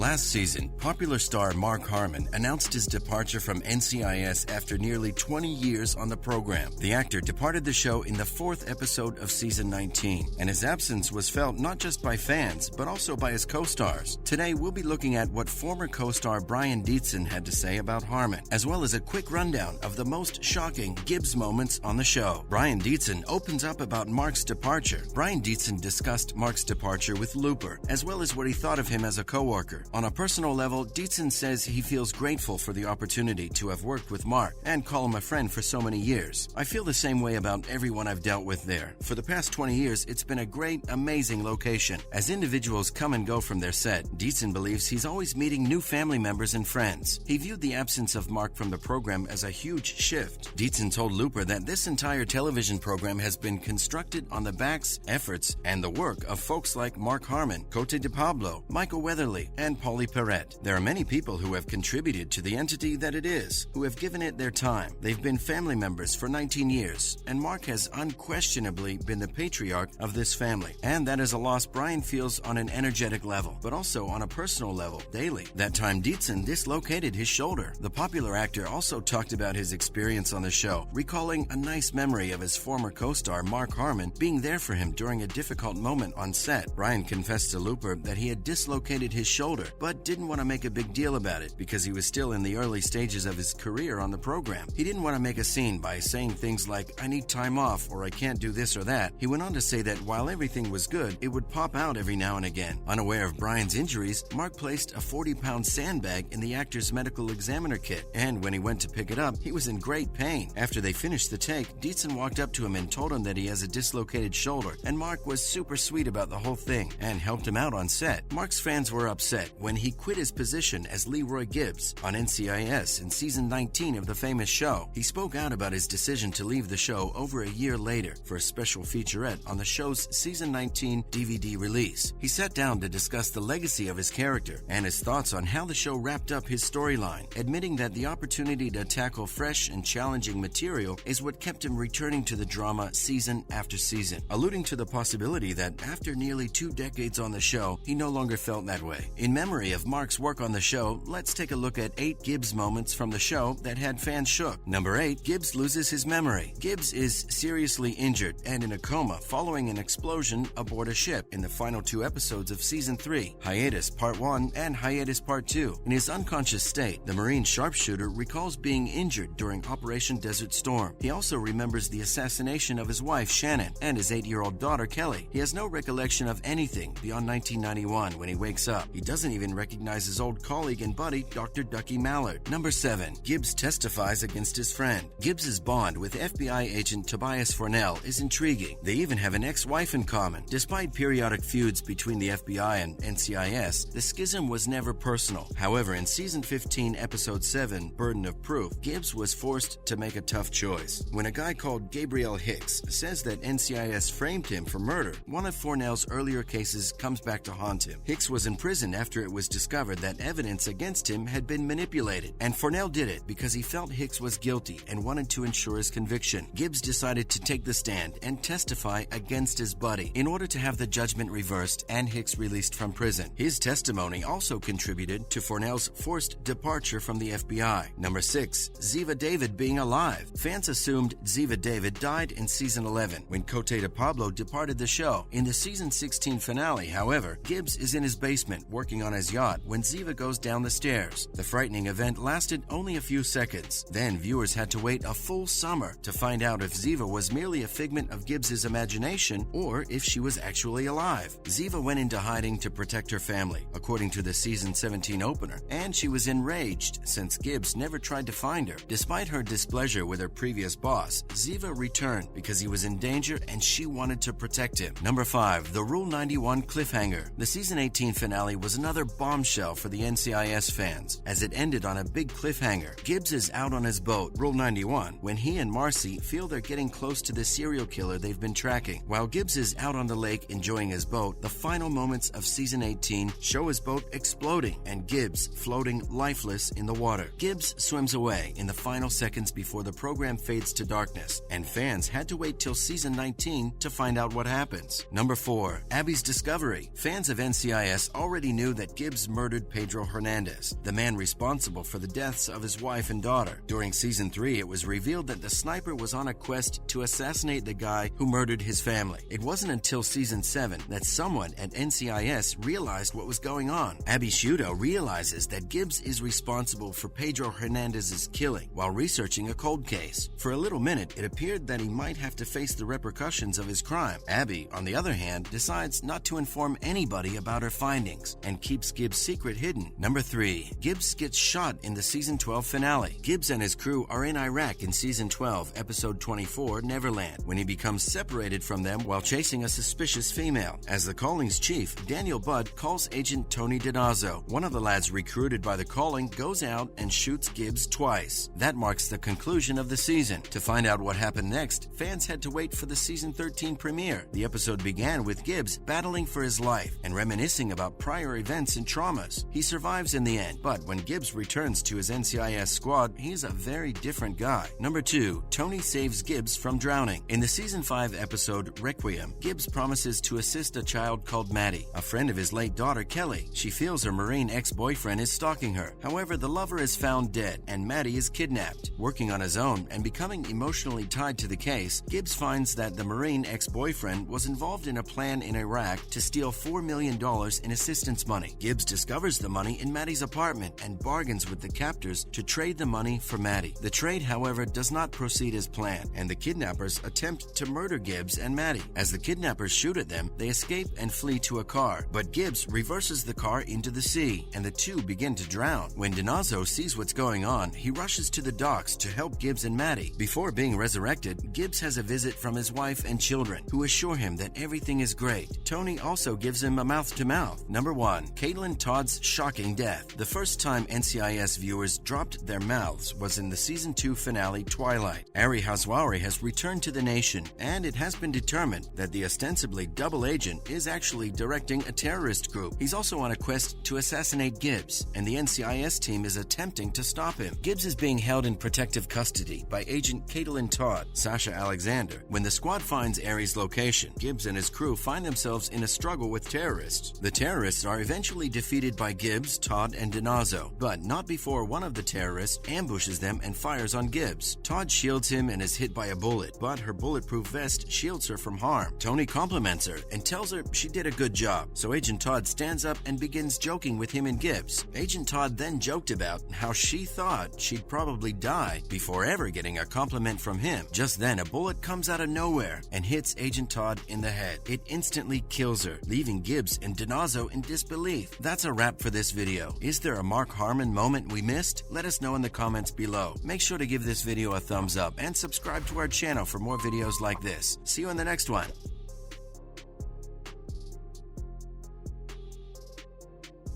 Last season, popular star Mark Harmon announced his departure from NCIS after nearly 20 years on the program. The actor departed the show in the 4th episode of season 19, and his absence was felt not just by fans, but also by his co-stars. Today, we'll be looking at what former co-star Brian Dietzen had to say about Harmon, as well as a quick rundown of the most shocking Gibbs moments on the show. Brian Dietzen opens up about Mark's departure. Brian Dietzen discussed Mark's departure with Looper, as well as what he thought of him as a co-worker. On a personal level, Dietzen says he feels grateful for the opportunity to have worked with Mark and call him a friend for so many years. I feel the same way about everyone I've dealt with there. For the past 20 years, it's been a great, amazing location. As individuals come and go from their set, Dietzen believes he's always meeting new family members and friends. He viewed the absence of Mark from the program as a huge shift. Dietzen told Looper that this entire television program has been constructed on the backs, efforts, and the work of folks like Mark Harmon, Cote de Pablo, Michael Weatherly, and Paulie Perrette. There are many people who have contributed to the entity that it is, who have given it their time. They've been family members for 19 years, and Mark has unquestionably been the patriarch of this family. And that is a loss Brian feels on an energetic level, but also on a personal level, daily. That time, Dietzen dislocated his shoulder. The popular actor also talked about his experience on the show, recalling a nice memory of his former co-star Mark Harmon being there for him during a difficult moment on set. Brian confessed to Looper that he had dislocated his shoulder, but didn't want to make a big deal about it because he was still in the early stages of his career on the program. He didn't want to make a scene by saying things like, "I need time off," or "I can't do this or that." He went on to say that while everything was good, it would pop out every now and again. Unaware of Brian's injuries, Mark placed a 40-pound sandbag in the actor's medical examiner kit, and when he went to pick it up, he was in great pain. After they finished the take, Dietzen walked up to him and told him that he has a dislocated shoulder, and Mark was super sweet about the whole thing and helped him out on set. Mark's fans were upset when he quit his position as Leroy Gibbs on NCIS in season 19 of the famous show. He spoke out about his decision to leave the show over a year later for a special featurette on the show's season 19 DVD release. He sat down to discuss the legacy of his character and his thoughts on how the show wrapped up his storyline, admitting that the opportunity to tackle fresh and challenging material is what kept him returning to the drama season after season, alluding to the possibility that after nearly 2 decades on the show, he no longer felt that way. In memory of Mark's work on the show, let's take a look at 8 Gibbs moments from the show that had fans shook. Number 8, Gibbs loses his memory. Gibbs is seriously injured and in a coma following an explosion aboard a ship in the final 2 episodes of Season 3, Hiatus Part 1 and Hiatus Part 2. In his unconscious state, the Marine sharpshooter recalls being injured during Operation Desert Storm. He also remembers the assassination of his wife, Shannon, and his 8-year-old daughter, Kelly. He has no recollection of anything beyond 1991 when he wakes up. He doesn't even recognize his old colleague and buddy, Dr. Ducky Mallard. Number 7, Gibbs testifies against his friend. Gibbs's bond with FBI agent Tobias Fornell is intriguing. They even have an ex-wife in common. Despite periodic feuds between the FBI and NCIS, the schism was never personal. However, in season 15, episode 7, Burden of Proof, Gibbs was forced to make a tough choice. When a guy called Gabriel Hicks says that NCIS framed him for murder, one of Fornell's earlier cases comes back to haunt him. Hicks was in prison after it was discovered that evidence against him had been manipulated, and Fornell did it because he felt Hicks was guilty and wanted to ensure his conviction. Gibbs decided to take the stand and testify against his buddy in order to have the judgment reversed and Hicks released from prison. His testimony also contributed to Fornell's forced departure from the FBI. Number 6, Ziva David being alive. Fans assumed Ziva David died in season 11 when Cote de Pablo departed the show. In the season 16 finale, however, Gibbs is in his basement working on his yacht when Ziva goes down the stairs. The frightening event lasted only a few seconds. Then viewers had to wait a full summer to find out if Ziva was merely a figment of Gibbs's imagination or if she was actually alive. Ziva went into hiding to protect her family, according to the season 17 opener, and she was enraged since Gibbs never tried to find her. Despite her displeasure with her previous boss, Ziva returned because he was in danger and she wanted to protect him. Number 5, the Rule 91 cliffhanger. The season 18 finale was another bombshell for the NCIS fans, as it ended on a big cliffhanger. Gibbs is out on his boat, Rule 91, when he and Marcy feel they're getting close to the serial killer they've been tracking. While Gibbs is out on the lake enjoying his boat, the final moments of season 18 show his boat exploding and Gibbs floating lifeless in the water. Gibbs swims away in the final seconds before the program fades to darkness, and fans had to wait till season 19 to find out what happens. Number 4, Abby's discovery. Fans of NCIS already knew that Gibbs murdered Pedro Hernandez, the man responsible for the deaths of his wife and daughter. During Season 3, it was revealed that the sniper was on a quest to assassinate the guy who murdered his family. It wasn't until Season 7 that someone at NCIS realized what was going on. Abby Sciuto realizes that Gibbs is responsible for Pedro Hernandez's killing while researching a cold case. For a little minute, it appeared that he might have to face the repercussions of his crime. Abby, on the other hand, decides not to inform anybody about her findings and keeps Gibbs' secret hidden. Number 3. Gibbs gets shot in the Season 12 finale. Gibbs and his crew are in Iraq in Season 12, Episode 24, Neverland, when he becomes separated from them while chasing a suspicious female. As the Calling's chief, Daniel Budd calls Agent Tony DiNazzo. One of the lads recruited by the Calling goes out and shoots Gibbs twice. That marks the conclusion of the season. To find out what happened next, fans had to wait for the Season 13 premiere. The episode began with Gibbs battling for his life and reminiscing about prior events and traumas. He survives in the end, but when Gibbs returns to his NCIS squad, he's a very different guy. Number 2. Tony saves Gibbs from drowning. In the Season 5 episode Requiem, Gibbs promises to assist a child called Maddie, a friend of his late daughter Kelly. She feels her Marine ex-boyfriend is stalking her. However, the lover is found dead and Maddie is kidnapped. Working on his own and becoming emotionally tied to the case, Gibbs finds that the Marine ex-boyfriend was involved in a plan in Iraq to steal $4 million in assistance money. Gibbs discovers the money in Maddie's apartment and bargains with the captors to trade the money for Maddie. The trade, however, does not proceed as planned, and the kidnappers attempt to murder Gibbs and Maddie. As the kidnappers shoot at them, they escape and flee to a car, but Gibbs reverses the car into the sea, and the two begin to drown. When DiNazzo sees what's going on, he rushes to the docks to help Gibbs and Maddie. Before being resurrected, Gibbs has a visit from his wife and children, who assure him that everything is great. Tony also gives him a mouth-to-mouth. Number 1. Caitlin Todd's shocking death. The first time NCIS viewers dropped their mouths was in the Season 2 finale, Twilight. Ari Hazwari has returned to the nation, and it has been determined that the ostensibly double agent is actually directing a terrorist group. He's also on a quest to assassinate Gibbs, and the NCIS team is attempting to stop him. Gibbs is being held in protective custody by Agent Caitlin Todd, Sasha Alexander. When the squad finds Ari's location, Gibbs and his crew find themselves in a struggle with terrorists. The terrorists are eventually defeated by Gibbs, Todd, and DiNazzo, but not before one of the terrorists ambushes them and fires on Gibbs. Todd shields him and is hit by a bullet, but her bulletproof vest shields her from harm. Tony compliments her and tells her she did a good job, so Agent Todd stands up and begins joking with him and Gibbs. Agent Todd then joked about how she thought she'd probably die before ever getting a compliment from him. Just then, a bullet comes out of nowhere and hits Agent Todd in the head. It instantly kills her, leaving Gibbs and DiNazzo in disbelief. That's a wrap for this video. Is there a Mark Harmon moment we missed? Let us know in the comments below. Make sure to give this video a thumbs up and subscribe to our channel for more videos like this. See you in the next one.